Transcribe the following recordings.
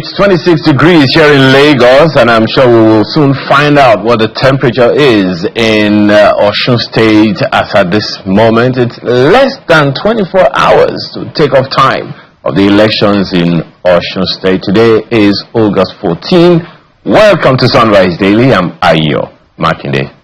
It's 26 degrees here in Lagos, and I'm sure we will soon find out what the temperature is in Osun State as at this moment. It's less than 24 hours to take off time of the elections in Osun State. Today is August 14. Welcome to Sunrise Daily. I'm Ayo Makinde.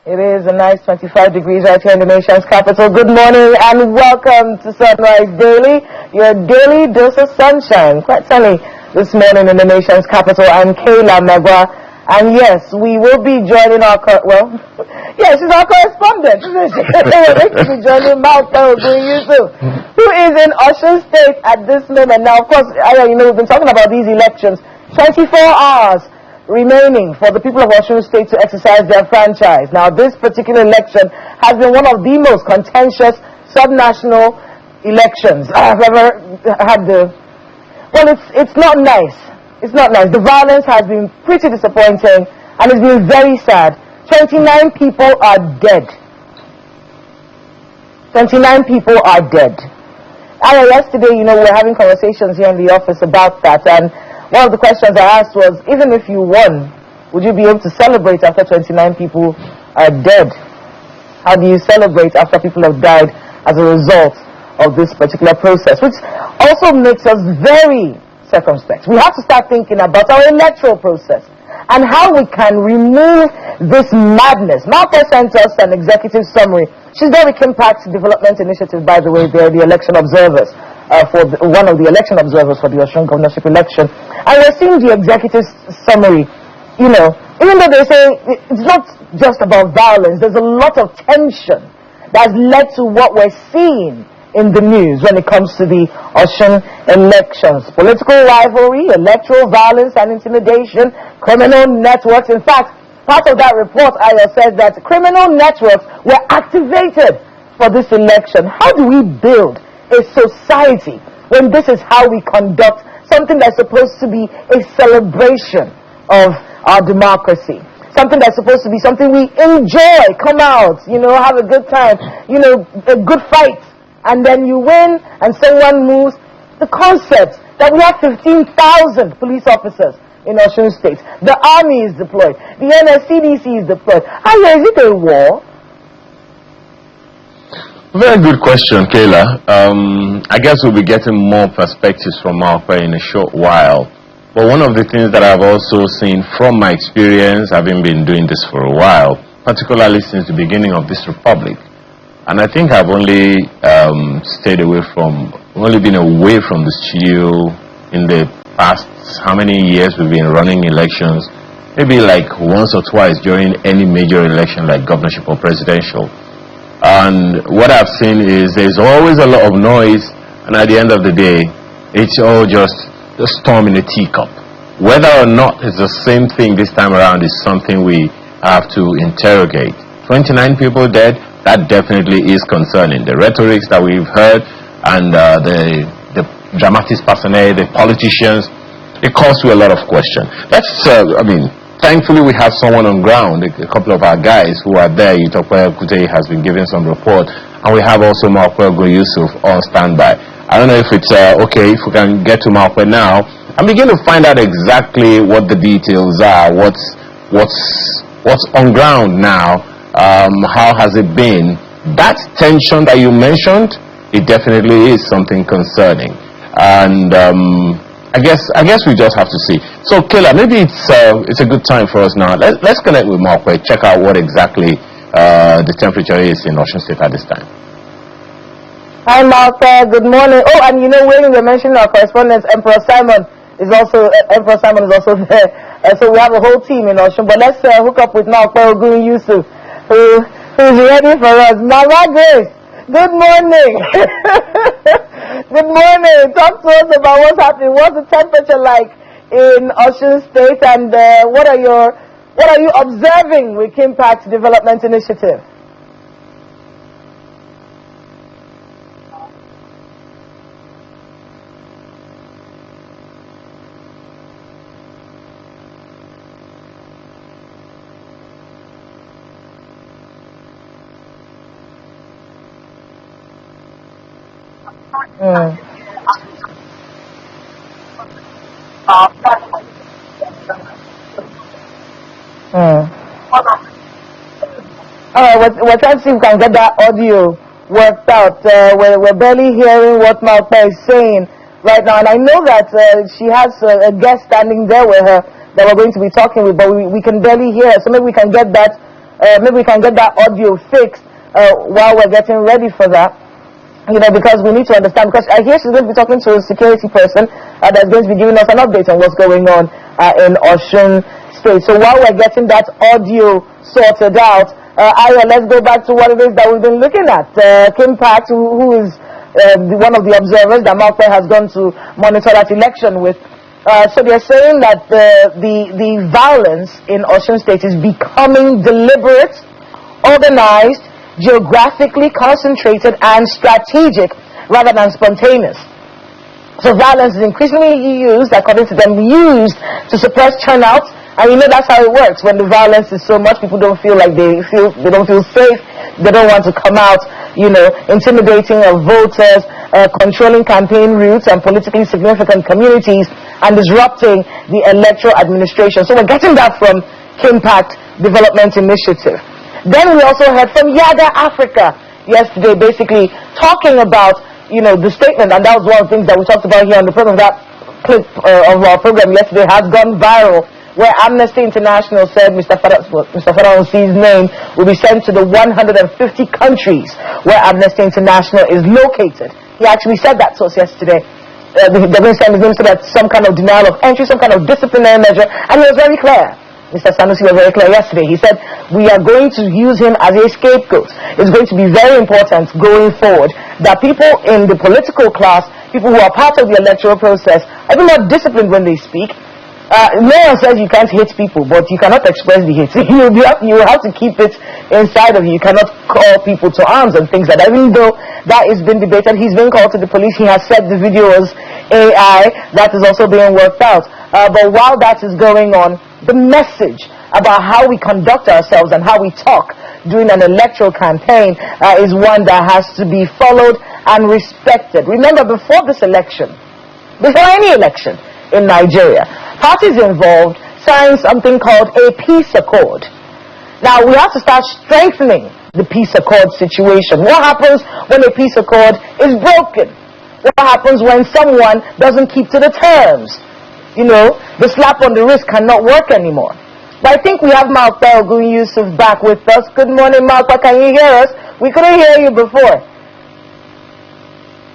It is a nice 25 degrees right here in the nation's capital. Good morning and welcome to Sunrise Daily, your daily dose of sunshine. Quite sunny this morning in the nation's capital. I'm Kayla Megwa, and yes, we will be joining our she's our correspondent, isn't she? We're going to be joining who is in Osun State at this moment. Now, of course, we've been talking about these elections. 24 hours remaining for the people of Osun State to exercise their franchise. Now, this particular election has been one of the most contentious subnational elections I've ever had. It's not nice. It's not nice. The violence has been pretty disappointing, and it's been very sad. 29 people are dead. 29 people are dead. Yesterday, we were having conversations here in the office about that, and one of the questions I asked was, even if you won, would you be able to celebrate after 29 people are dead? How do you celebrate after people have died as a result of this particular process? Which also makes us very circumspect. We have to start thinking about our electoral process and how we can remove this madness. Martha sent us an executive summary. She's there with Pacts Development Initiative, by the way. They're the election observers. One of the election observers for the Osun governorship election. And we're seeing the executive summary, even though they say it's not just about violence, there's a lot of tension that's led to what we're seeing in the news when it comes to the Osun elections. Political rivalry, electoral violence and intimidation, criminal networks. In fact, part of that report, Ayo, said that criminal networks were activated for this election. How do we build a society when this is how we conduct something that's supposed to be a celebration of our democracy, something that's supposed to be something we enjoy, come out, have a good time, a good fight, and then you win and someone moves? The concept that we have 15,000 police officers in Osun State, the army is deployed, the NSCDC is deployed. Is it a war? Very good question, Kayla. I guess we'll be getting more perspectives from Mark in a short while. But one of the things that I've also seen from my experience, having been doing this for a while, particularly since the beginning of this republic, and I think I've only been away from the studio in the past, how many years we've been running elections, maybe like once or twice during any major election like governorship or presidential. And what I've seen is there's always a lot of noise, and at the end of the day, it's all just a storm in a teacup. Whether or not it's the same thing this time around is something we have to interrogate. 29 people dead, that definitely is concerning. The rhetorics that we've heard and the dramatics personnel, the politicians, it calls to a lot of questions. Thankfully, we have someone on ground, a couple of our guys who are there. Utokwe Kute has been giving some report, and we have also Markwe Yusuf on standby. I don't know if it's okay if we can get to Markwe now and begin to find out exactly what the details are, what's on ground now, how has it been. That tension that you mentioned, it definitely is something concerning, and I guess we just have to see. So, Kayla, maybe it's a good time for us now. Let's connect with Markwe, check out what exactly the temperature is in Osun State at this time. Hi, Markwe. Good morning. Oh, and when we mentioned our correspondent, Emperor Simon is also there. So we have a whole team in Osun. But let's hook up with Markwe Yusuf, who's ready for us. Mama Grace, good morning. Good morning. Talk to us about what's happening. What's the temperature like in Osun State, and what are you observing with Pacts Development Initiative? All right, we're trying to see if we can get that audio worked out. We're barely hearing what Malta is saying right now, and I know that she has a guest standing there with her that we're going to be talking with, but we can barely hear her. So maybe we can get that. Maybe we can get that audio fixed while we're getting ready for that. Because we need to understand. Because I hear she's going to be talking to a security person that's going to be giving us an update on what's going on in Osun State. So while we're getting that audio sorted out, Aya, let's go back to what it is that we've been looking at. Kim Pacts, who is one of the observers that Malta has gone to monitor that election with. So they're saying that the violence in Osun State is becoming deliberate, organized, geographically concentrated, and strategic rather than spontaneous. So violence is increasingly used, according to them, to suppress turnout. And that's how it works. When the violence is so much, people don't feel like they don't feel safe. They don't want to come out, intimidating of voters, controlling campaign routes and politically significant communities, and disrupting the electoral administration. So we're getting that from Kim Pact Development Initiative. Then we also heard from Yada Africa yesterday, basically talking about, the statement, and that was one of the things that we talked about here on the program. That clip of our program yesterday has gone viral, where Amnesty International said Mr. Faraonsi's name will be sent to the 150 countries where Amnesty International is located. He actually said that to us yesterday. They're going to send his name so that some kind of denial of entry, some kind of disciplinary measure, and he was very clear. Mr. Sanusi was very clear yesterday. He said, we are going to use him as a scapegoat. It's going to be very important going forward that people in the political class, people who are part of the electoral process, are even more disciplined when they speak. No one says you can't hate people, but you cannot express the hate. You have to keep it inside of you. You cannot call people to arms and things like that. Even though that has been debated, he's been called to the police. He has said the video was AI. That is also being worked out. But while that is going on, the message about how we conduct ourselves and how we talk during an electoral campaign is one that has to be followed and respected. Remember, before this election, before any election in Nigeria, parties involved signed something called a peace accord. Now, we have to start strengthening the peace accord situation. What happens when a peace accord is broken? What happens when someone doesn't keep to the terms? The slap on the wrist cannot work anymore. But I think we have Malta Ogun Yusuf back with us. Good morning, Malta. Can you hear us? We couldn't hear you before.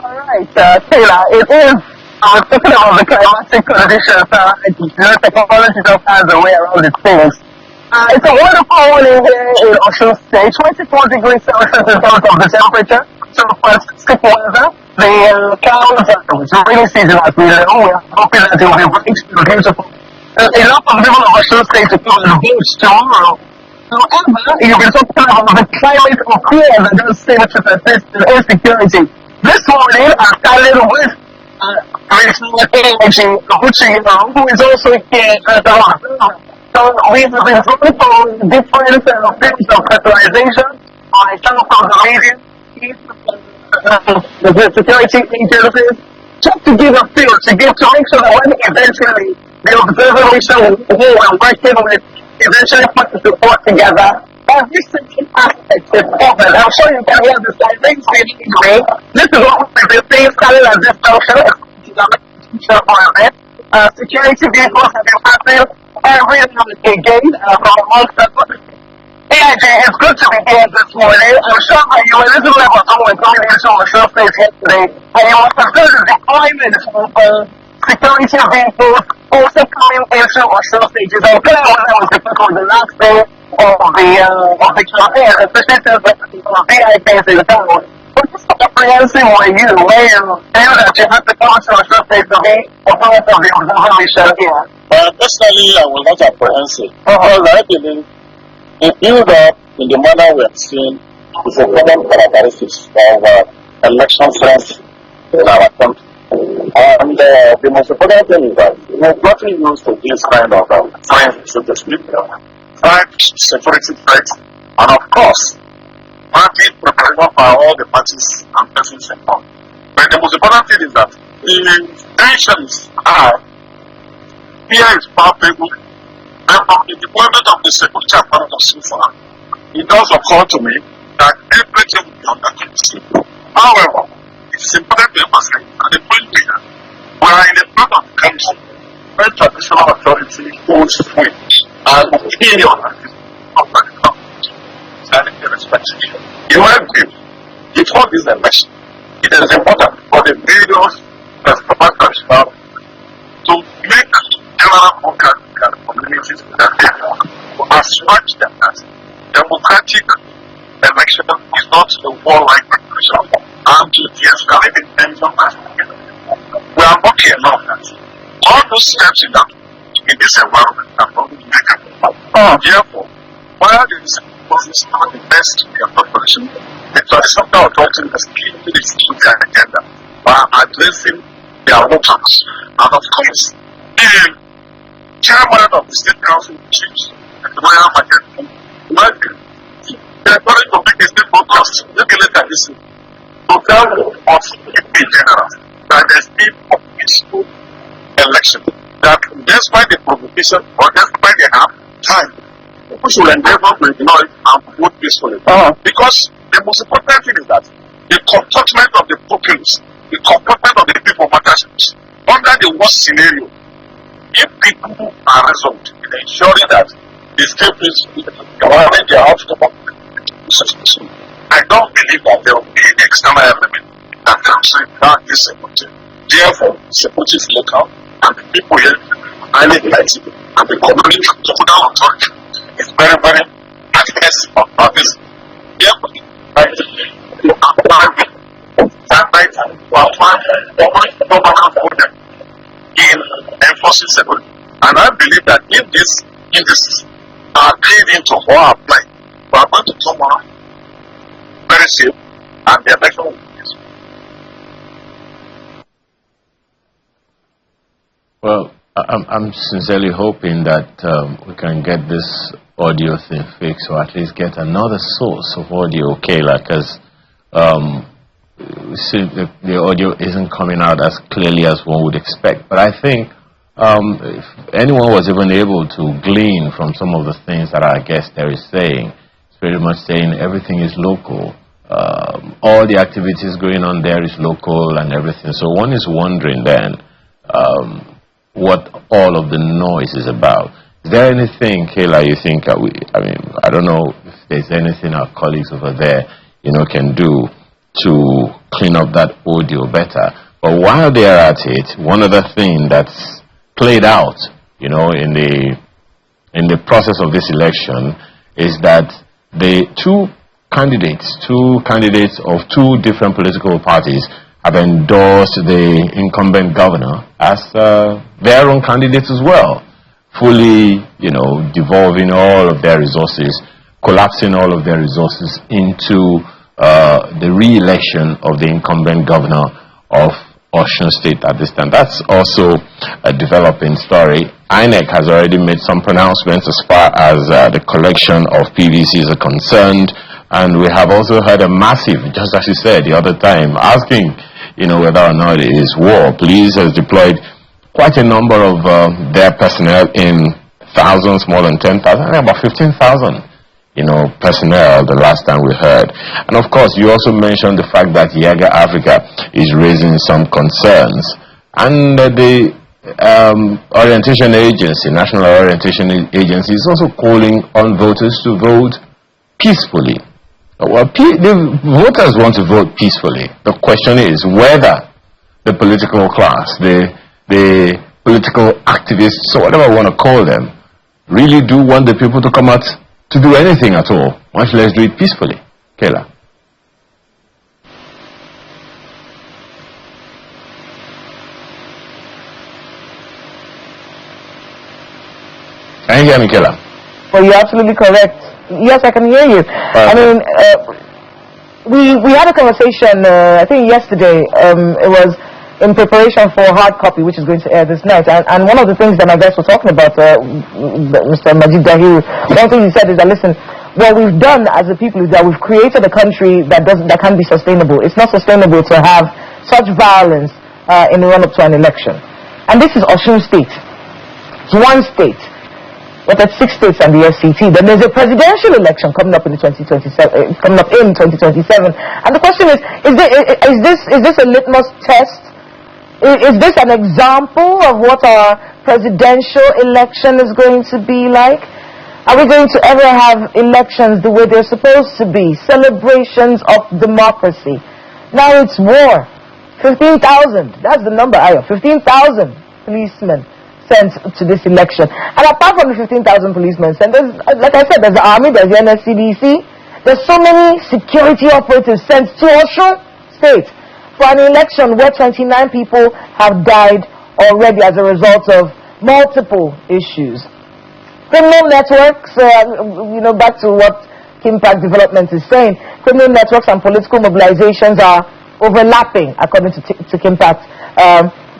All right, Taylor, it is. I was talking about the climatic conditions. Technology just has a way around the things. It's a wonderful morning here in Osun State. 24 degrees Celsius in terms of the temperature. So fantastic weather. The clouds are rainy season as we know. We're hoping that it will be bright and beautiful. A lot of people of Osun State to come and vote tomorrow. However, you've been talking about the climate of fear that does seem to persist in insecurity. This morning, I'm standing with who is also here at the house. So we've been talking about different things of fertilization. Myself from the media, the security agencies, just to give a feel, to make sure that when eventually the observation who are working with eventually put the support together, every single aspect is covered. I'm sure you can hear the sirens being me. This is what we've been saying starting at this junction. Security vehicles have been passing every now and again from amongst us. AIJ, it's good to be here this morning. I'm sure that you were a little level someone coming into our show place yesterday, and you must have heard the deployment of security vehicles also coming into our show stages. And clearly that was difficult the last day of the campaign, especially since the VIPs in the town. But just apprehensive were you when you knew that you had to come to our show stage to be a part of the observation here? Personally, I was not apprehensive. Because I believe the build-up in the manner we have seen is a common characteristic of election friends in our country. And the most important thing is that we've gotten used to this kind of friends, so to speak, security threats, and of course, party preparation for all the parties and persons involved. But the most important thing is that the tensions are, fear is palpable, and from the deployment of the security apparatus so far, it does occur to me that everything will be under control. However, it's important to emphasize that the point here, we are in a part of the country where traditional authority holds sway and opinion of the government and irrespective. In my view, before this election, it is important for the various traditional to make general communities that they to assuage them that democratic election is not a warlike preparation and to de-escalate the tension as we are lucky enough that all those steps in this environment are not taken. Therefore, while the process are the best in their preparation, the traditional authority is keeping the security agenda by addressing their voters. And of course, the chairman of the State Council chiefs, the Royal Market, they are going to make a state broadcast, maybe later this week, to tell us in general that there's been a peaceful election. That despite the provocation or despite they have time, people should endeavor to ignore it and vote peacefully. Because the most important thing is that the comportment of the populace, the comportment of the people matters. Under the worst scenario, if people are resolved in ensuring that the state is governing their outcome, I don't believe that there will be an external element that can say that is security. Therefore, security is local and the people here are highly and the community communal authority is very, very against this. Therefore, I in enforcing security. And I believe that if these indices are paid into or applied, we are going to come out very safe and the election will be peaceful. Well, I'm sincerely hoping that we can get this audio thing fixed, or at least get another source of audio, Kayla, because the audio isn't coming out as clearly as one would expect. But I think if anyone was even able to glean from some of the things that our guest there is saying, it's pretty much saying everything is local. All the activities going on there is local and everything. So one is wondering then what all of the noise is about. Is there anything, Kayla, you think, I don't know if there's anything our colleagues over there, can do to clean up that audio better. But while they're at it, one other thing that's played out, in the process of this election is that the two candidates of two different political parties have endorsed the incumbent governor as their own candidates as well, fully, devolving all of their resources, collapsing all of their resources into the re-election of the incumbent governor of Osun State at this time. That's also a developing story. INEC has already made some pronouncements as far as the collection of PVCs are concerned, and we have also heard a massive, just as you said the other time, asking, whether or not it is war. Police has deployed quite a number of their personnel in thousands, more than 10,000, about 15,000. Personnel the last time we heard. And of course, you also mentioned the fact that Yaga Africa is raising some concerns. And the orientation agency, National Orientation Agency, is also calling on voters to vote peacefully. Well, the voters want to vote peacefully. The question is whether the political class, the political activists, or whatever you want to call them, really do want the people to come out to do anything at all. Much less do it peacefully. Kayla. Can you hear me, Kayla? Well, you're absolutely correct. Yes, I can hear you. We had a conversation, I think yesterday. It was in preparation for hard copy, which is going to air this night. And one of the things that my guests were talking about, Mr. Majid Dahiru, one thing he said is that, listen, what we've done as a people is that we've created a country that can't be sustainable. It's not sustainable to have such violence in the run-up to an election. And this is Osun State. It's one state. But that's 6 states and the FCT. Then there's a presidential election coming up in 2027. And the question is this a litmus test? Is this an example of what our presidential election is going to be like? Are we going to ever have elections the way they're supposed to be? Celebrations of democracy. Now it's war. 15,000. That's the number, Ayo. 15,000 policemen sent to this election. And apart from the 15,000 policemen sent, like I said, there's the army, there's the NSCDC. There's so many security operatives sent to Osun State for an election where 29 people have died already as a result of multiple issues. Criminal networks, back to what Impact Development is saying, criminal networks and political mobilizations are overlapping, according to Impact.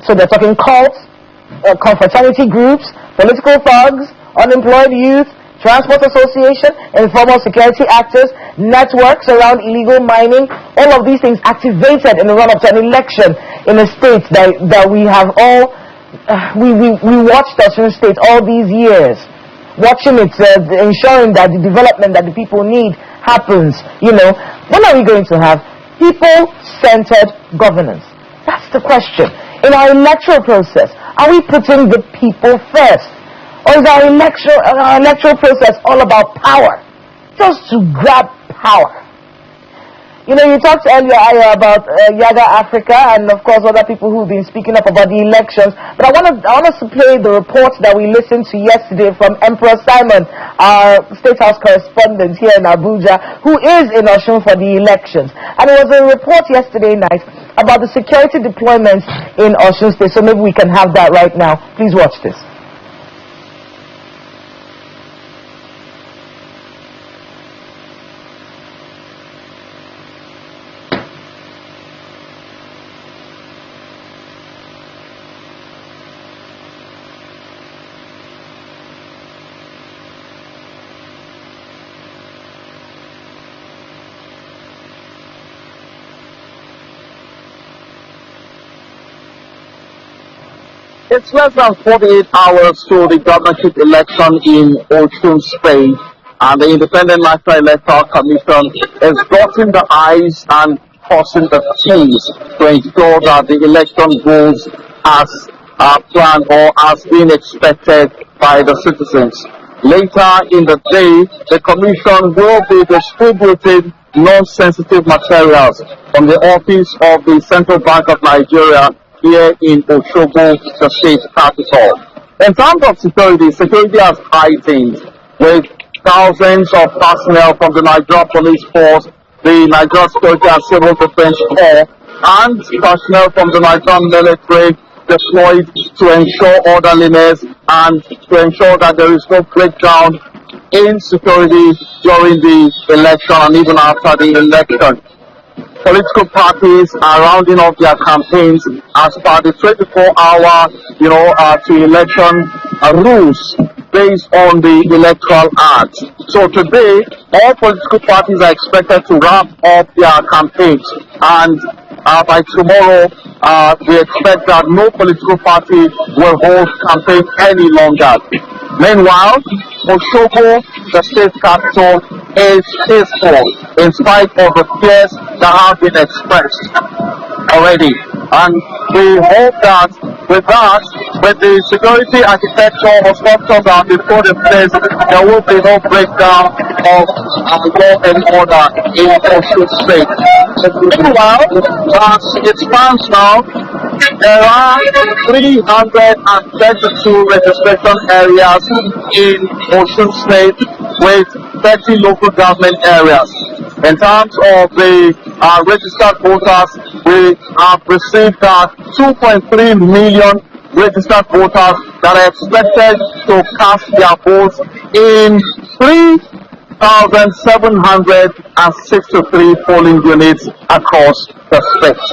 So they're talking cults, confraternity groups, political thugs, unemployed youth, transport association, informal security actors, networks around illegal mining, all of these things activated in the run-up to an election in a state that we have all, we watched Osun State all these years, watching it, ensuring that the development that the people need happens. When are we going to have people-centered governance? That's the question. In our electoral process, are we putting the people first? Or is our electoral process all about power? Just to grab power. You talked earlier, Aya, about Yaga Africa and, of course, other people who've been speaking up about the elections. But I want us to play the report that we listened to yesterday from Emperor Simon, our State House correspondent here in Abuja, who is in Osun for the elections. And it was a report yesterday night about the security deployments in Osun State. So maybe we can have that right now. Please watch this. It's less than 48 hours to the governorship election in Osun State, and the Independent National Electoral Commission is dotting the I's and crossing the T's to ensure that the election goes as planned or as being expected by the citizens. Later in the day, the Commission will be distributing non-sensitive materials from the office of the Central Bank of Nigeria here in Osogbo, the state capital. In terms of security has heightened with thousands of personnel from the Nigeria Police Force, the Nigeria Security and Civil Defense Corps, and personnel from the Nigerian military deployed to ensure orderliness and to ensure that there is no breakdown in security during the election and even after the election. Political parties are rounding up their campaigns as per the 24-hour, to election rules based on the Electoral Act. So today, all political parties are expected to wrap up their campaigns, and by tomorrow, we expect that no political party will hold campaign any longer. Meanwhile, Osogbo, the state capital, is peaceful in spite of the fears that have been expressed already. And we hope that with the security architecture or structures that have been put in place, there will be no breakdown of law and order in Osun State. Meanwhile, as it stands now, there are 332 registration areas in Osun State with 30 local government areas. In terms of the registered voters, we have received 2.3 million registered voters that are expected to cast their votes in 3,763 polling units across the state.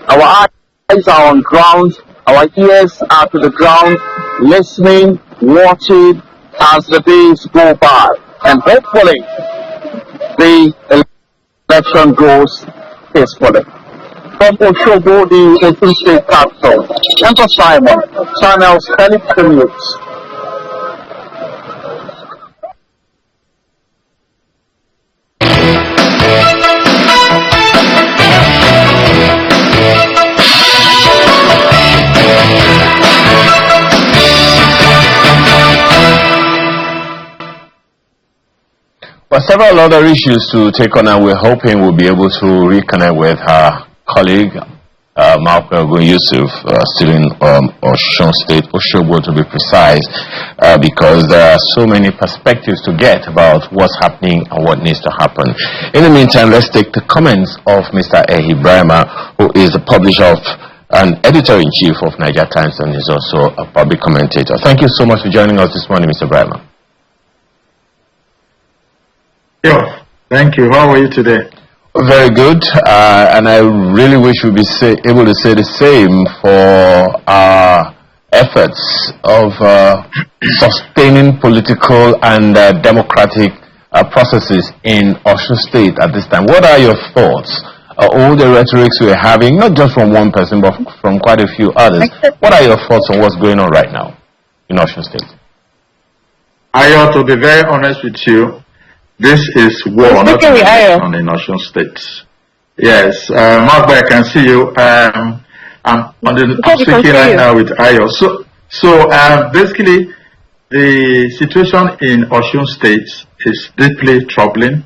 Our eyes are on ground, our ears are to the ground, listening, watching as the days go by, and hopefully the election goes peacefully. From Osogbo, the Osun State capital, Emperor Simon, Channels 22 News. But several other issues to take on, and we're hoping we'll be able to reconnect with our colleague, Malcolm Yusuf, still in Osun State, Osogbo to be precise, because there are so many perspectives to get about what's happening and what needs to happen. In the meantime, let's take the comments of Mr. Ehi Brahma, who is the publisher of and editor-in-chief of Niger Times and is also a public commentator. Thank you so much for joining us this morning, Mr. Brahma. Thank you. How are you today? Very good, and I really wish we'd be able to say the same for our efforts of sustaining political and democratic processes in Osun State at this time. What are your thoughts? All the rhetorics we're having, not just from one person, but from quite a few others. What are your thoughts on what's going on right now in Osun State? I ought to be very honest with you. This is war, not an election in Osun State. Yes, Mark, I can see you. I'm speaking right now with Ayo. So basically, the situation in Osun State is deeply troubling.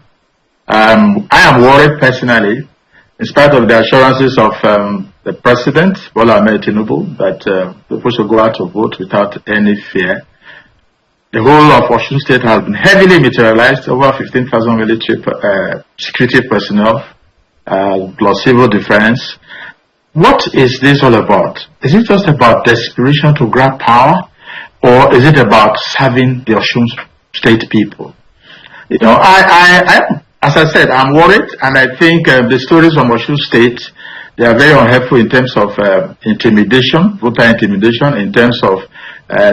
I am worried personally, in spite of the assurances of the President, Bola Ahmed Tinubu, that people should go out to vote without any fear. The whole of Osun State has been heavily militarized, over 15,000 military security personnel, plus civil defense. What is this all about? Is it just about desperation to grab power, or is it about serving the Osun State people? You know, as I said, I'm worried, and I think the stories from Osun State, they are very unhelpful in terms of intimidation, voter intimidation, in terms of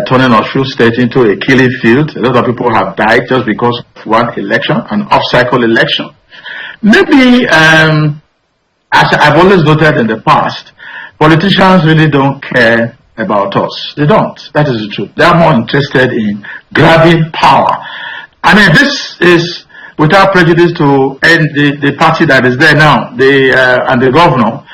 turning Osun State into a killing field. A lot of people have died just because of one election, an off-cycle election. Maybe, as I've always noted in the past, politicians really don't care about us. They don't. That is the truth. They are more interested in grabbing power. I mean, this is without prejudice to the party that is there now, and the governor,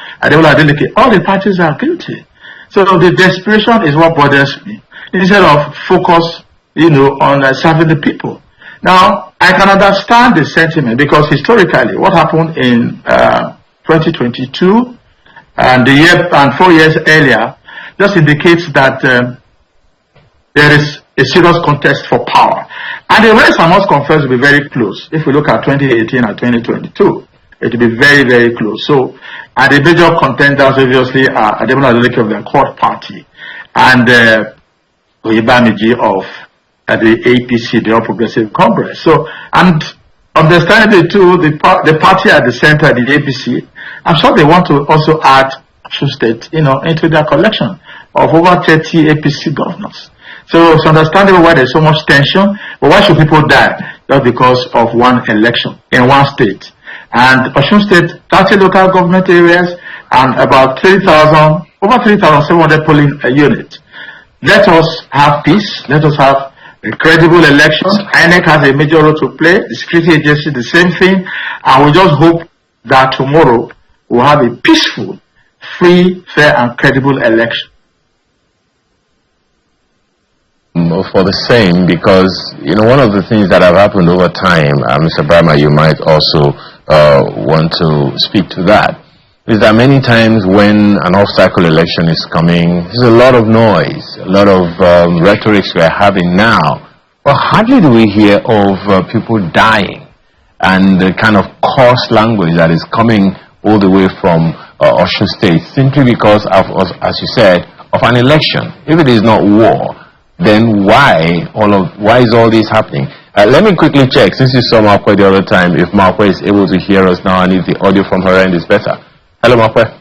all the parties are guilty. So the desperation is what bothers me, instead of focus, on serving the people. Now, I can understand the sentiment, because historically, what happened in 2022 and 4 years earlier just indicates that there is a serious contest for power. And the race, I must confess, will be very close. If we look at 2018 and 2022, it will be very, very close. So, and the major contenders obviously are Ademola Adeleke of the Accord Party and Oyebamiji of the APC, the All Progressive Congress. So, and understandably too, the party at the center, the APC, I'm sure they want to also add Osun State, into their collection of over 30 APC governors. So it's understandable why there's so much tension, but why should people die just because of one election in one state? And Osun State, 30 local government areas and about over 3,700 polling units. Let us have peace. Let us have a credible election. INEC has a major role to play. The security agency, the same thing. And we just hope that tomorrow we'll have a peaceful, free, fair, and credible election. For the same, because one of the things that have happened over time, Mr. Brahma, you might also want to speak to that, is that many times when an off-cycle election is coming, there's a lot of noise, a lot of rhetorics we're having now, but hardly do we hear of people dying and the kind of coarse language that is coming all the way from Osun State, simply because of, as you said, of an election. If it is not war, then why is all this happening? Let me quickly check, since you saw Markwe the other time, if Markwe is able to hear us now and if the audio from her end is better. Hello, Markwe.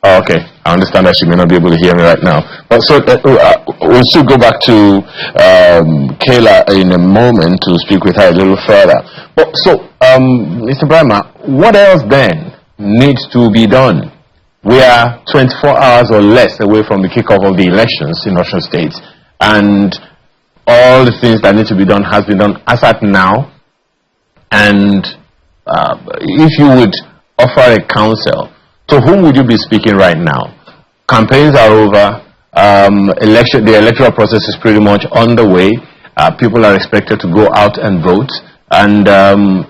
Oh, okay, I understand that she may not be able to hear me right now. But so we'll still go back to Kayla in a moment to speak with her a little further. But so, Mr. Brahma, what else then needs to be done? We are 24 hours or less away from the kickoff of the elections in Osun State, and all the things that need to be done has been done as at now. And if you would offer a counsel, to whom would you be speaking right now? Campaigns are over. The electoral process is pretty much underway. People are expected to go out and vote, and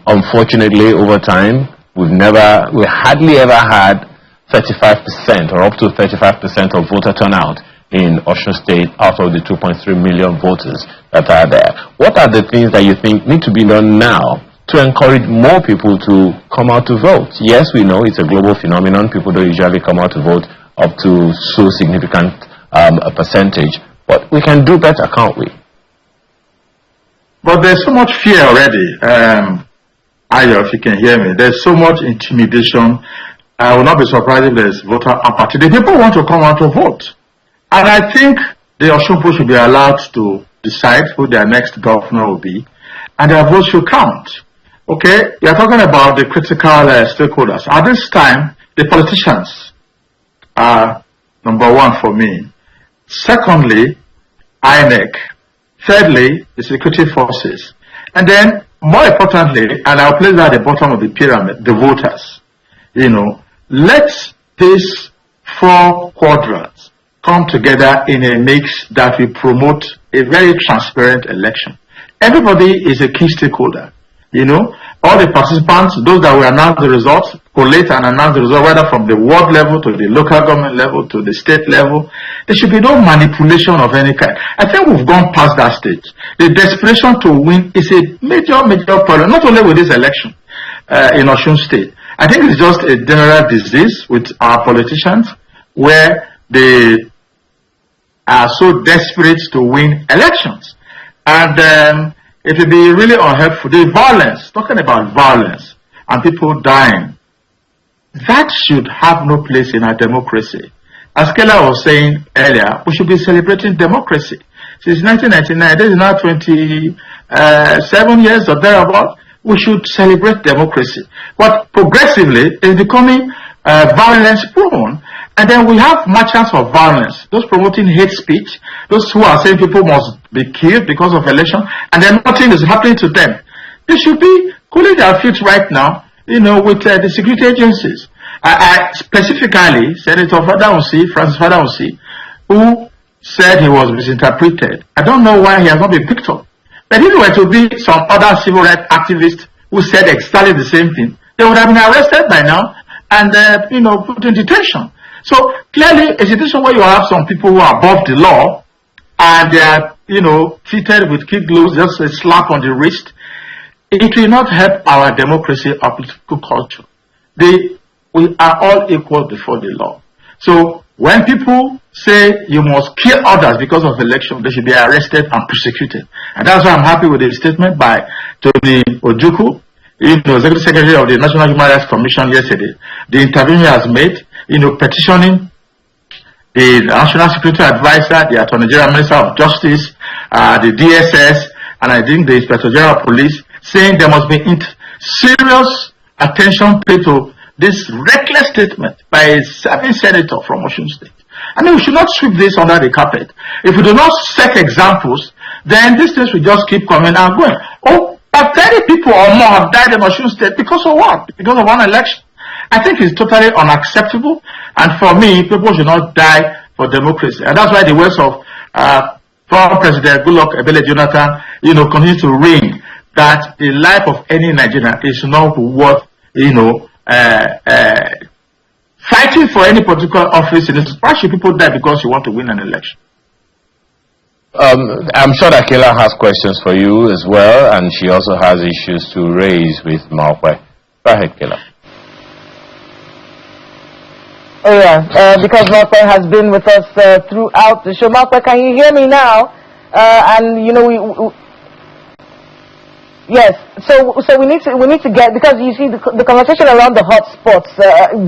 unfortunately, over time, we hardly ever had 35% or up to 35% of voter turnout in Osun State out of the 2.3 million voters that are there. What are the things that you think need to be done now to encourage more people to come out to vote? Yes, we know it's a global phenomenon. People don't usually come out to vote up to so significant a percentage, but we can do better, can't we? But there's so much fear already. Ayo, if you can hear me, there's so much intimidation. I will not be surprised if there's voter apathy. The people want to come out to vote. And I think the Osun people should be allowed to decide who their next governor will be, and their votes should count. Okay, we are talking about the critical stakeholders. At this time, the politicians are number one for me. Secondly, INEC. Thirdly, the security forces. And then, more importantly, and I'll place that at the bottom of the pyramid, the voters. Let these four quadrants come together in a mix that will promote a very transparent election. Everybody is a key stakeholder. All the participants, those that will announce the results, collate and announce the result, whether from the ward level to the local government level to the state level. There should be no manipulation of any kind. I think we've gone past that stage. The desperation to win is a major problem, not only with this election in Osun State. I think it's just a general disease with our politicians where they are so desperate to win elections. And it will be really unhelpful. The violence, talking about violence and people dying, that should have no place in our democracy. As Kela was saying earlier, we should be celebrating democracy. Since 1999, this is now 27 years or thereabout, we should celebrate democracy. But progressively, it's becoming violence prone. And then we have merchants of violence, those promoting hate speech, those who are saying people must be killed because of election, and then nothing is happening to them. They should be cooling their feet right now, with the security agencies. I specifically, Senator Francis Fadausi, who said he was misinterpreted. I don't know why he has not been picked up. But if it were to be some other civil rights activists who said exactly the same thing, they would have been arrested by now and, put in detention. So clearly, a situation where you have some people who are above the law and they are, treated with kid gloves, just a slap on the wrist, it will not help our democracy or political culture. We are all equal before the law. So when people say you must kill others because of election, they should be arrested and prosecuted. And that's why I'm happy with the statement by Tony Ojukwu, Executive Secretary of the National Human Rights Commission yesterday. The interview he has made, petitioning the National Security Advisor, the Attorney General, Minister of Justice, the DSS, and I think the Inspector General of Police, saying there must be serious attention paid to this reckless statement by a serving senator from Osun State. I mean, we should not sweep this under the carpet. If we do not set examples, then these things will just keep coming and going. But 30 people or more have died in Osun State because of what? Because of one election. I think it's totally unacceptable, and for me, people should not die for democracy. And that's why the words of former President Goodluck Ebele Jonathan, continue to ring that the life of any Nigerian is not worth, fighting for any political office in this. Why should people die because you want to win an election? I'm sure that Kela has questions for you as well, and she also has issues to raise with Malkwe. Go ahead, Kela. Oh yeah, because Malkwe has been with us throughout the show. Malkwe, can you hear me now? And yes. So we need to get, because you see the conversation around the hot spots,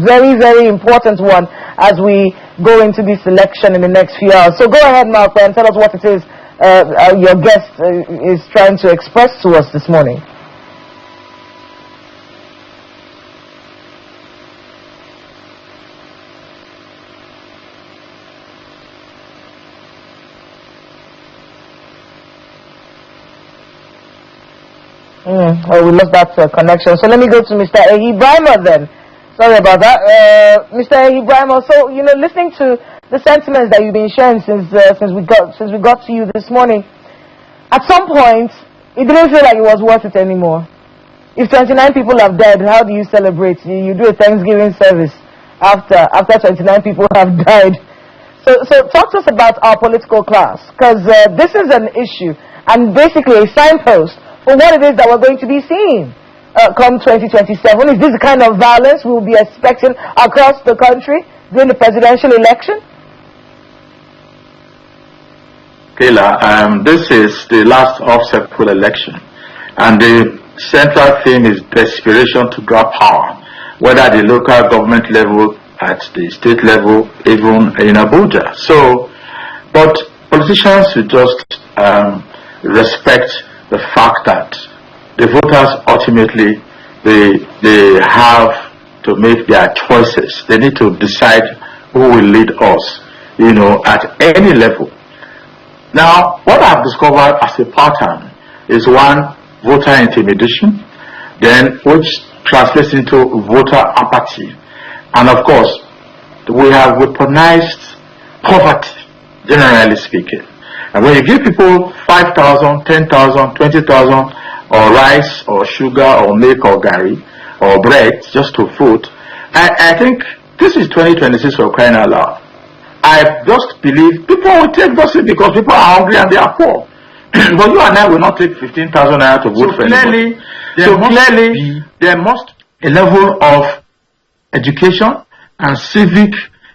very, very important one as we go into this election in the next few hours. So go ahead, Malkwe, and tell us what it is your guest is trying to express to us this morning. Oh, we lost that connection. So let me go to Mr. Ehi Brima then. Sorry about that. Mr. Ehi Brima, so, listening to the sentiments that you've been sharing since we got to you this morning, at some point, it didn't feel like it was worth it anymore. If 29 people have died, how do you celebrate? You do a Thanksgiving service after 29 people have died. So talk to us about our political class, because this is an issue and basically a signpost for what it is that we're going to be seeing come 2027. Is this the kind of violence we'll be expecting across the country during the presidential election? Kayla, this is the last off-cycle election, and the central theme is desperation to grab power, whether at the local government level, at the state level, even in Abuja. So, but politicians should just respect the fact that the voters ultimately they have to make their choices. They need to decide who will lead us, at any level. Now, what I've discovered as a pattern is one, voter intimidation, then which translates into voter apathy. And of course, we have weaponized poverty, generally speaking. And when you give people 5,000, 10,000, 20,000, or rice, or sugar, or milk, or gari, or bread, just to vote, I think this is 2026 for crying out loud. I just believe people will take those because people are hungry and they are poor. But you and I will not take 15,000 naira to vote for anybody. There must be a level of education and civic,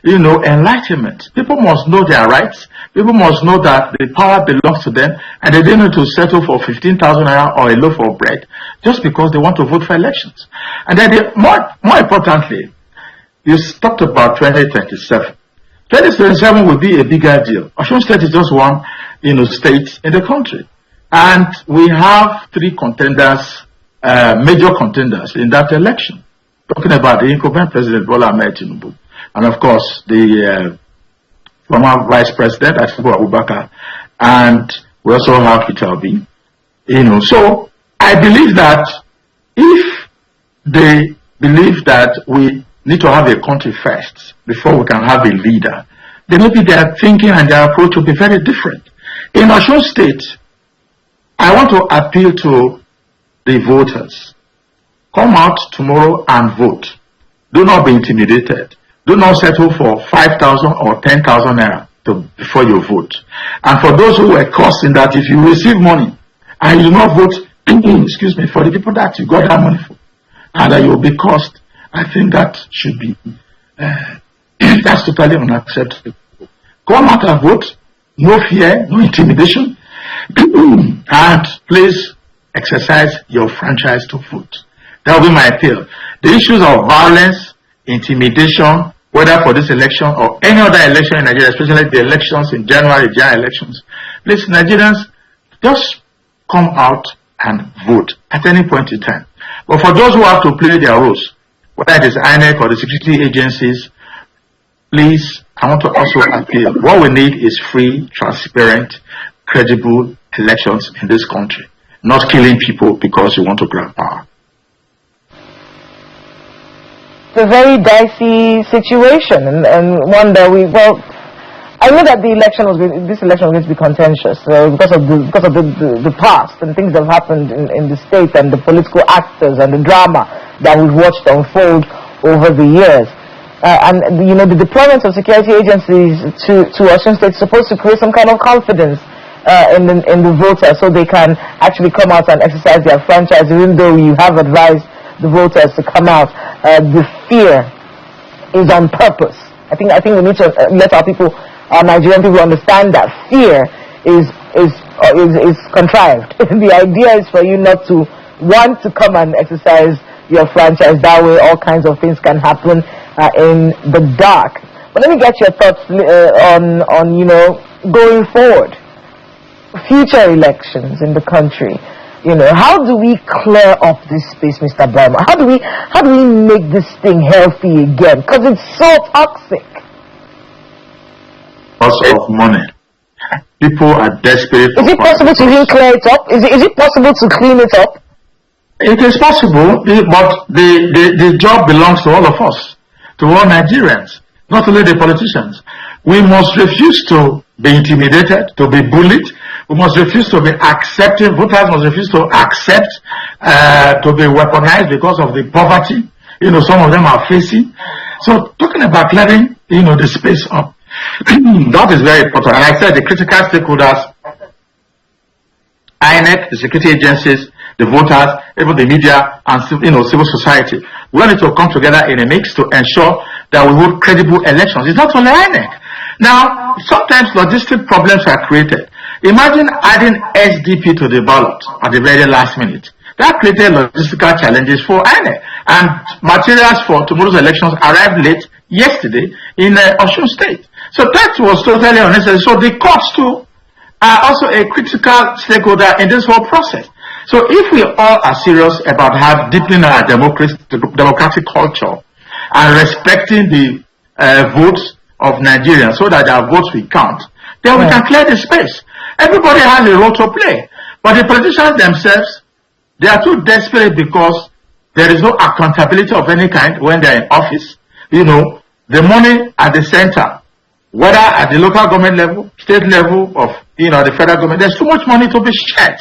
enlightenment. People must know their rights. People must know that the power belongs to them, and they don't need to settle for 15,000 naira or a loaf of bread just because they want to vote for elections. And then, more importantly, you talked about 2027. 2027 will be a bigger deal. Osun State is just one, state in the country, and we have three contenders, major contenders in that election. Talking about the incumbent President Bola Ahmed Tinubu, and of course the former Vice President Atiku Abubakar, and we also have Peter Obi. So I believe that if they believe that we need to have a country first before we can have a leader, then maybe their thinking and their approach will be very different. In Osun State, I want to appeal to the voters. Come out tomorrow and vote. Do not be intimidated. Do not settle for 5,000 or 10,000 naira before you vote. And for those who were cursing that if you receive money and you do not vote, excuse me, for the people that you got that money for, and that you will be cursed, I think that should be, that's totally unacceptable. Come out and vote. No fear, no intimidation. And please exercise your franchise to vote. That will be my appeal. The issues of violence, intimidation, whether for this election or any other election in Nigeria, especially the elections in January, general elections, please, Nigerians, just come out and vote at any point in time. But for those who have to play their roles, whether it is INEC or the security agencies, please, I want to also appeal. What we need is free, transparent, credible elections in this country, not killing people because you want to grab power. It's a very dicey situation, and one that I know that this election was going to be contentious because of the past and things that have happened in the state and the political actors and the drama that we've watched unfold over the years. And the deployment of security agencies to Osun State is supposed to create some kind of confidence in the voters, so they can actually come out and exercise their franchise, even though you have advised the voters to come out. The fear is on purpose. I think we need to let our Nigerian people understand that fear is contrived. The idea is for you not to want to come and exercise your franchise. That way all kinds of things can happen in the dark. But let me get your thoughts on going forward, future elections in the country. How do we clear up this space, Mr. Brahma? How do we make this thing healthy again? Because it's so toxic. Lots of money. People are desperate. Is it possible to even clear it up? Is it possible to clean it up? It is possible, but the job belongs to all of us, to all Nigerians, not only the politicians. We must refuse to be intimidated, to be bullied. We must refuse to be accepting. Voters must refuse to accept to be weaponized because of the poverty, some of them are facing. So talking about letting, the space up, that is very important. And I said the critical stakeholders, INEC, the security agencies, the voters, even the media, and civil society. We need to come together in a mix to ensure that we hold credible elections. It's not only INEC. Now, sometimes logistic problems are created. Imagine adding SDP to the ballot at the very last minute. That created logistical challenges for INEC. And materials for tomorrow's elections arrived late yesterday in Osun State. So that was totally unnecessary. So the courts too are also a critical stakeholder in this whole process. So if we all are serious about deepening our democratic culture and respecting the votes of Nigerians so that our votes will count, then we can clear the space. Everybody has a role to play. But the politicians themselves, they are too desperate because there is no accountability of any kind when they are in office. The money at the center, whether at the local government level, state level, of the federal government, there's too much money to be shared. There's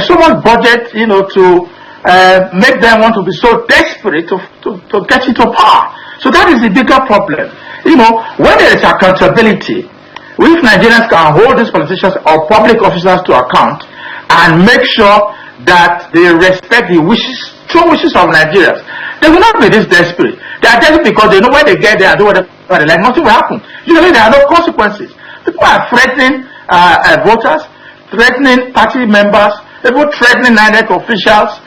so much budget, to make them want to be so desperate to get into power. So that is the bigger problem. When there is accountability, if Nigerians can hold these politicians or public officers to account and make sure that they respect the true wishes of Nigerians, they will not be this desperate. They are desperate because they know when they get there and do whatever they like, nothing will happen. Usually there are no consequences. People are threatening voters, threatening party members, people threatening INEC officials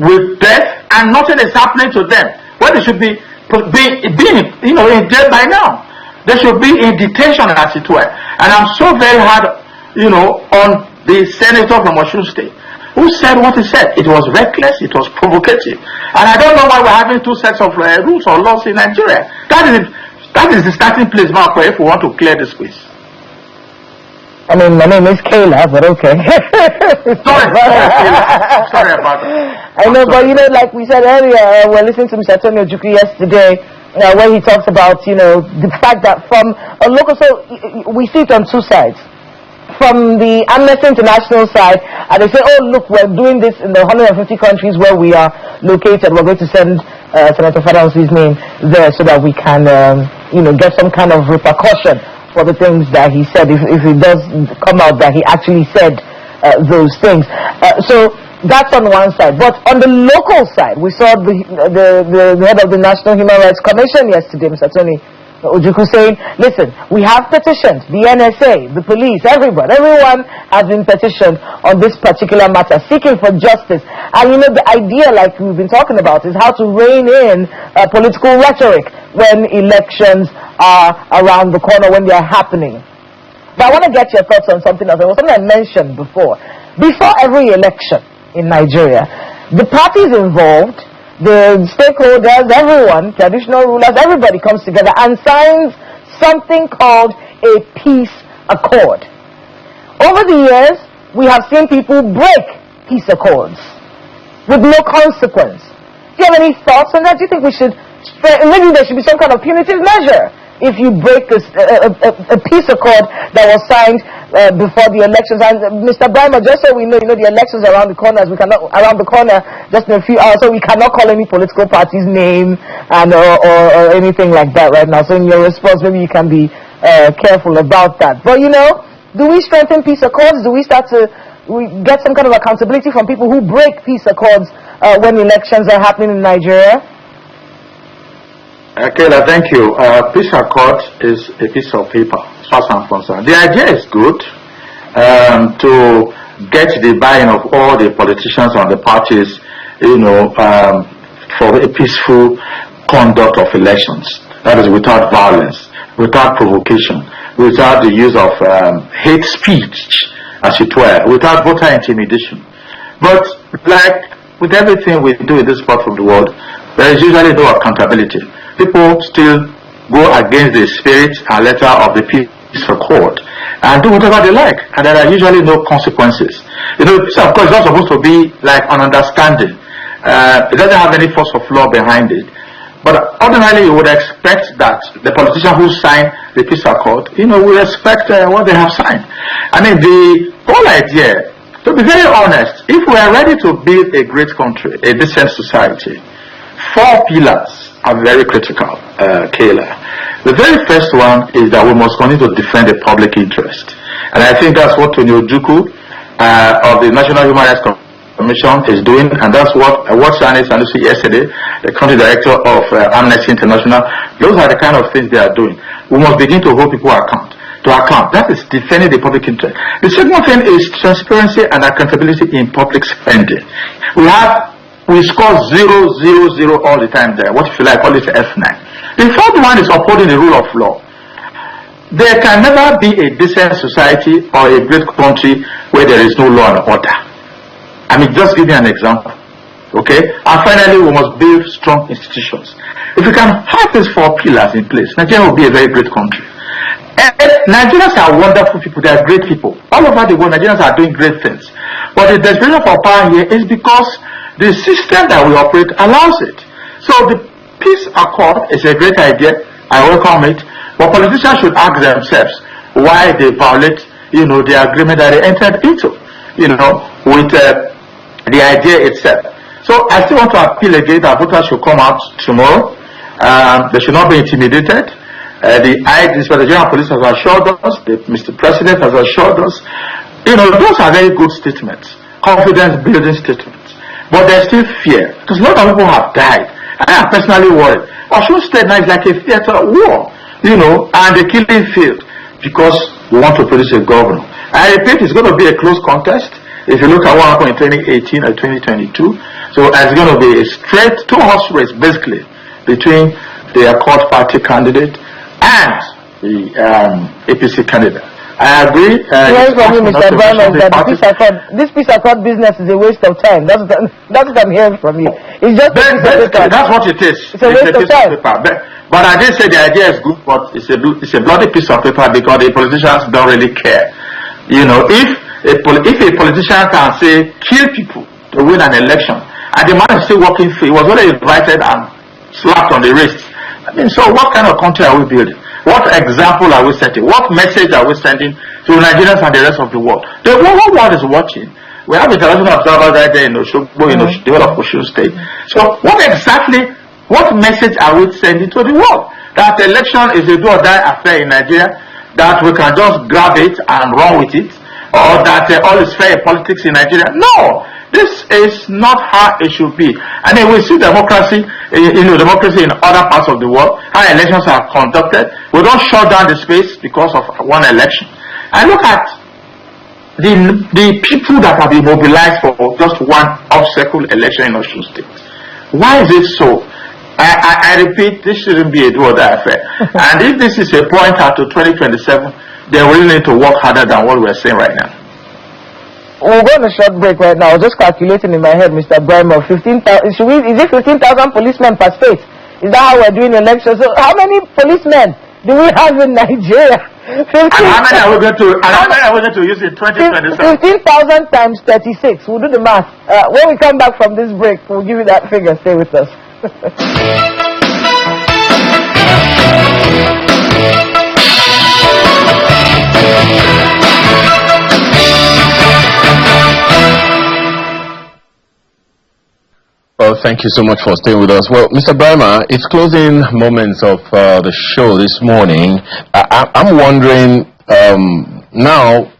with death, and nothing is happening to them. When they should be in jail by now. They should be in detention, as it were. And I'm so very hard, on the senator from Osun State, who said what he said. It was reckless, it was provocative. And I don't know why we're having two sets of rules or laws in Nigeria. That is the starting place, Marco, if we want to clear the space. I mean, my name is Kayla, but okay. Sorry about that. I know, but like we said earlier, we're listening to Mr. Antonio Ojukwu yesterday, where he talks about, the fact that from a local, so we see it on two sides. From the Amnesty International side, and they say, oh, look, we're doing this in the 150 countries where we are located. We're going to send Senator Fadausi's name there so that we can, get some kind of repercussion for the things that he said, if it does come out that he actually said those things. So that's on one side. But on the local side, we saw the head of the National Human Rights Commission yesterday, Mr. Tony Ojukwu, saying, listen, we have petitioned the NSA, the police, everyone has been petitioned on this particular matter, seeking for justice. And the idea, like we've been talking about, is how to rein in political rhetoric when elections are around the corner, when they are happening. But I want to get your thoughts on something else. It was something I mentioned before. Before every election in Nigeria, the parties involved, the stakeholders, everyone, traditional rulers, everybody comes together and signs something called a peace accord. Over the years, we have seen people break peace accords with no consequence. Do you have any thoughts on that? Do you think we should, maybe there should be some kind of punitive measure if you break a peace accord that was signed before the elections? And Mr. Brimer, just so we know, the elections are around the corner, just in a few hours, so we cannot call any political party's name and or anything like that right now. So in your response, maybe you can be careful about that. But do we strengthen peace accords? Do we start to get some kind of accountability from people who break peace accords when elections are happening in Nigeria? Kayla, thank you. Peace accord is a piece of paper, as far as I'm concerned. The idea is good to get the buy-in of all the politicians and the parties, for a peaceful conduct of elections. That is without violence, without provocation, without the use of hate speech, as it were, without voter intimidation. But like with everything we do in this part of the world, there is usually no accountability. People still go against the spirit and letter of the peace accord and do whatever they like, and there are usually no consequences. Peace of course is not supposed to be like an understanding. It doesn't have any force of law behind it. But ordinarily, you would expect that the politician who signed the peace accord, will respect what they have signed. I mean, the whole idea, to be very honest, if we are ready to build a great country, a decent society, 4 pillars are very critical, Kayla. The very first one is that we must continue to defend the public interest. And I think that's what Tony Ojukwu of the National Human Rights Commission is doing, and that's what I watched Sanusi yesterday, the country director of Amnesty International. Those are the kind of things they are doing. We must begin to hold people to account. That is defending the public interest. The second thing is transparency and accountability in public spending. We score 0, 0, 0 all the time there. What if you like, call it F9. The third one is upholding the rule of law. There can never be a decent society or a great country where there is no law and order. I mean, just give me an example. Okay? And finally, we must build strong institutions. If we can have these 4 pillars in place, Nigeria will be a very great country. And Nigerians are wonderful people. They are great people. All over the world, Nigerians are doing great things. But the desperation for power here is because the system that we operate allows it. So the peace accord is a great idea. I welcome it. But politicians should ask themselves why they violate, the agreement that they entered into, with the idea itself. So I still want to appeal again that voters should come out tomorrow. They should not be intimidated. The Inspector General of Police has assured us, Mr. President has assured us. Those are very good statements, confidence-building statements. But there's still fear, because a lot of people have died. I am personally worried. Osun State now is like a theater of war, and the killing field, because we want to produce a governor. I repeat, it's going to be a close contest. If you look at what happened in 2018 or 2022, so it's going to be a straight 2-horse race, basically, between the Accord Party candidate and the APC candidate. I agree. From you, Mr. Brown, that this peace accord business is a waste of time. That's what I'm hearing from you. It's just that's what it is. It's a waste of time. But I didn't say the idea is good, but it's a bloody piece of paper because the politicians don't really care. If a politician can say kill people to win an election, and the man is still working free, he was already invited and slapped on the wrist. I mean, so what kind of country are we building? What example are we setting? What message are we sending to Nigerians and the rest of the world? The whole world is watching. We have international observers right there in Osun, the whole of Osun State. So what message are we sending to the world? That election is a do-or-die affair in Nigeria, that we can just grab it and run with it, or that all is fair in politics in Nigeria? No! This is not how it should be. And then we see democracy, democracy in other parts of the world, how elections are conducted. We don't shut down the space because of one election. And look at the people that have been mobilized for just one obstacle election in Osun State. Why is it so? I repeat, this shouldn't be a do-or-die affair. And if this is a pointer to 2027, then we need to work harder than what we're saying right now. We'll go on a short break right now. Just calculating in my head, Mr. Brimer, 15,000. Is it 15,000 policemen per state? Is that how we're doing elections? So how many policemen do we have in Nigeria? And how many are we going to use in 2027? 15,000 times 36. We'll do the math. When we come back from this break, we'll give you that figure. Stay with us. Well, thank you so much for staying with us. Well, Mr. Brimer, it's closing moments of the show this morning. I'm wondering, now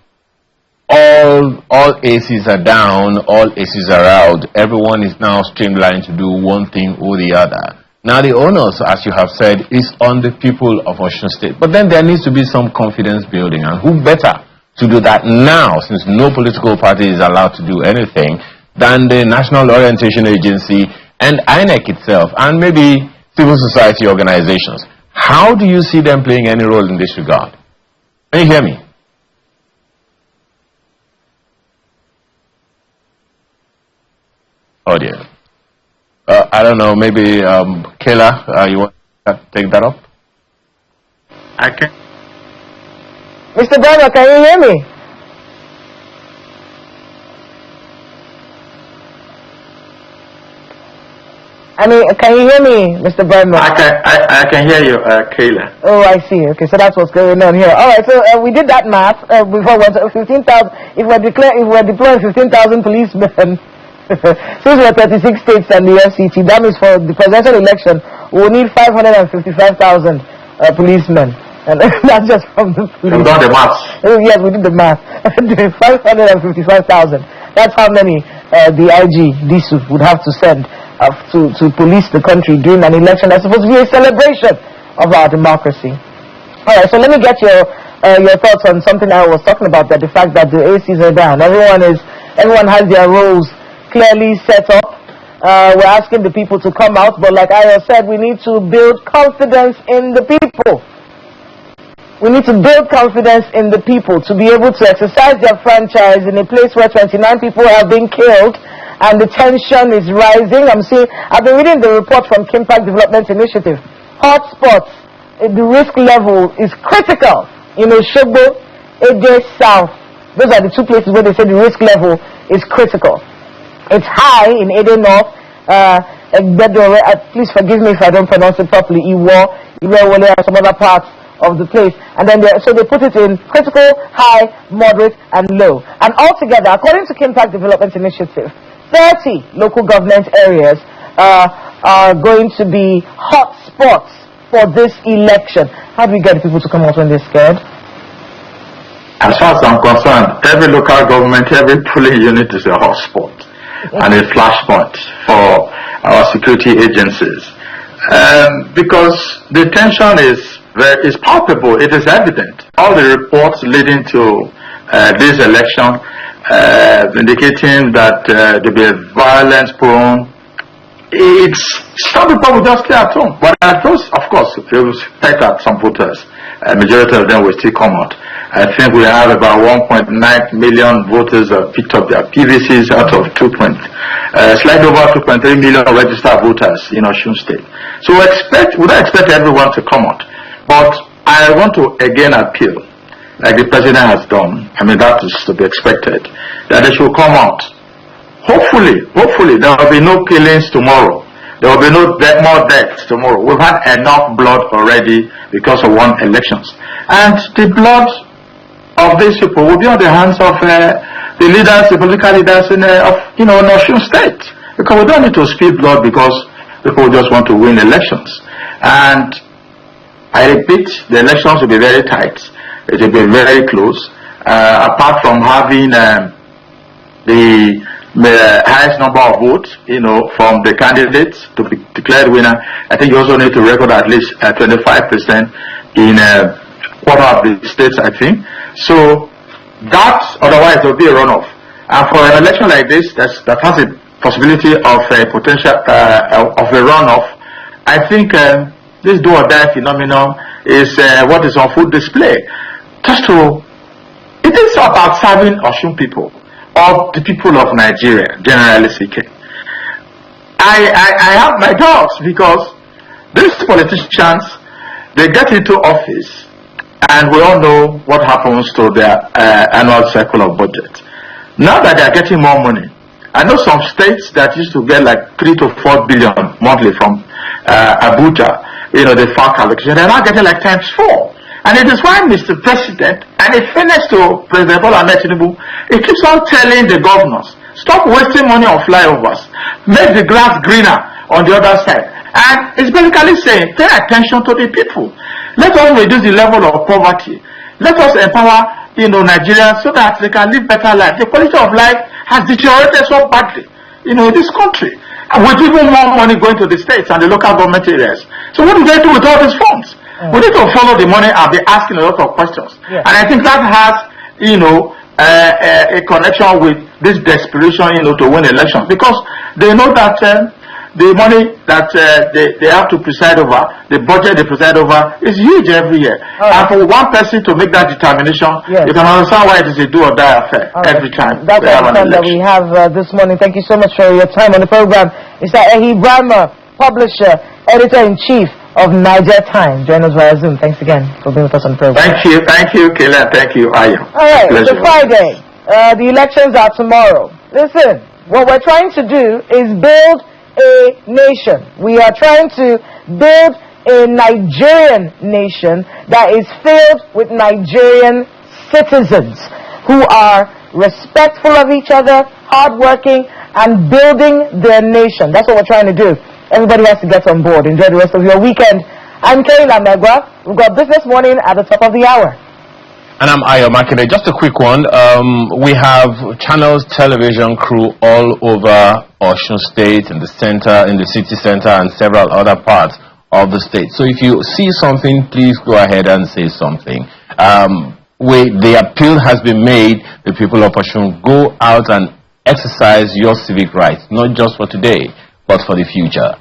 all ACs are down, all ACs are out. Everyone is now streamlined to do one thing or the other. Now the onus, as you have said, is on the people of Osun State. But then there needs to be some confidence building. And who better to do that now, since no political party is allowed to do anything, than the National Orientation Agency and INEC itself, and maybe civil society organizations. How do you see them playing any role in this regard? Can you hear me? Oh dear. I don't know, maybe Kayla, you want to take that up? I can. Mr. Brimer, can you hear me? I mean, can you hear me, Mr. Burnman? I can hear you, Kayla. Oh, I see. Okay, so that's what's going on here. All right, so we did that math before. 15,000. If we're deploying 15,000 policemen, since we're 36 states and the FCT, that means for the presidential election, we'll need 555,000 policemen. And that's just from the police. We've done the math. Yes, we did the math. 555,000. That's how many the IG, DSU, would have to send to police the country during an election that's supposed to be a celebration of our democracy. All right, so let me get your thoughts on something I was talking about, that the fact that the ACs are down. Everyone has their roles clearly set up. We're asking the people to come out, but like I said, we need to build confidence in the people. We need to build confidence in the people to be able to exercise their franchise in a place where 29 people have been killed and the tension is rising. I've been reading the report from Kimpact Development Initiative. Hotspots, the risk level is critical. Shogbo, Ede South. Those are the two places where they say the risk level is critical. It's high in Ede North. Please forgive me if I don't pronounce it properly. Iwo, and some other parts of the place, and then they put it in critical, high, moderate, and low. And altogether, according to Kimpact Development Initiative, 30 local government areas are going to be hot spots for this election. How do we get people to come out when they're scared? As far as I'm concerned, every local government, every polling unit is a hot spot and a flashpoint for our security agencies, because the tension is palpable. It is evident. All the reports leading to this election indicating that there will be violence prone. Some people will just stay at home. But those, of course, if you expect that some voters, a majority of them will still come out. I think we have about 1.9 million voters that picked up their PVCs out of slightly over 2.3 million registered voters in Osun State. So we don't expect everyone to come out. But I want to again appeal, like the president has done, that is to be expected, that they should come out. Hopefully, there will be no killings tomorrow. There will be no more deaths tomorrow. We've had enough blood already because of one elections. And the blood of these people will be on the hands of the leaders, the political leaders in Osun State. Because we don't need to spill blood because people just want to win elections. And I repeat, the elections will be very tight. It will be very close. Apart from having the highest number of votes, from the candidates to be declared winner, I think you also need to record at least 25% in quarter of the states, I think. So otherwise there will be a runoff. And for an election like this, that has a possibility of a potential of a runoff, I think this do or die phenomenon is what is on full display. It is about serving Osun people, or the people of Nigeria, generally speaking. I have my doubts because these politicians, they get into office and we all know what happens to their annual cycle of budget. Now that they are getting more money, I know some states that used to get like 3 to 4 billion monthly from Abuja, the FARC allocation, they're now getting like times 4. And it is why Mr. President, and in fairness to President Bola Ahmed Tinubu, he keeps on telling the governors, stop wasting money on flyovers, make the grass greener on the other side. And it's basically saying, pay attention to the people. Let us reduce the level of poverty. Let us empower, Nigerians so that they can live better life. The quality of life has deteriorated so badly, in this country. And with even more money going to the states and the local government areas. So what do they do with all these funds? We need to follow the money and be asking a lot of questions. And I think that has, a connection with this desperation, to win elections. Because they know that the money that they have to preside over, the budget they preside over, is huge every year. And for one person to make that determination, you can understand why it is a do or die affair every time. That's the time that we have this morning. Thank you so much for your time on the program. Mr. Ehi Brahma, publisher, editor-in-chief of Niger Time. Join us via Zoom. Thanks again for being with us on the program. Thank you, Kayla. Thank you, Aya. All right, it's Friday. The elections are tomorrow. Listen, what we're trying to do is build a nation. We are trying to build a Nigerian nation that is filled with Nigerian citizens who are respectful of each other, hardworking, and building their nation. That's what we're trying to do. Everybody has to get on board. Enjoy the rest of your weekend. I'm Kayla Megwa. We've got Business Morning at the top of the hour. And I'm Ayo Makinde. Just a quick one. We have Channels television crew all over Osun State, in the center, in the city center, and several other parts of the state. So if you see something, please go ahead and say something. The appeal has been made. The people of Osun, go out and exercise your civic rights, not just for today, but for the future.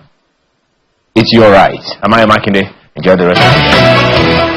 It's your right. I'm Ayo Makinde. Enjoy the rest of the day.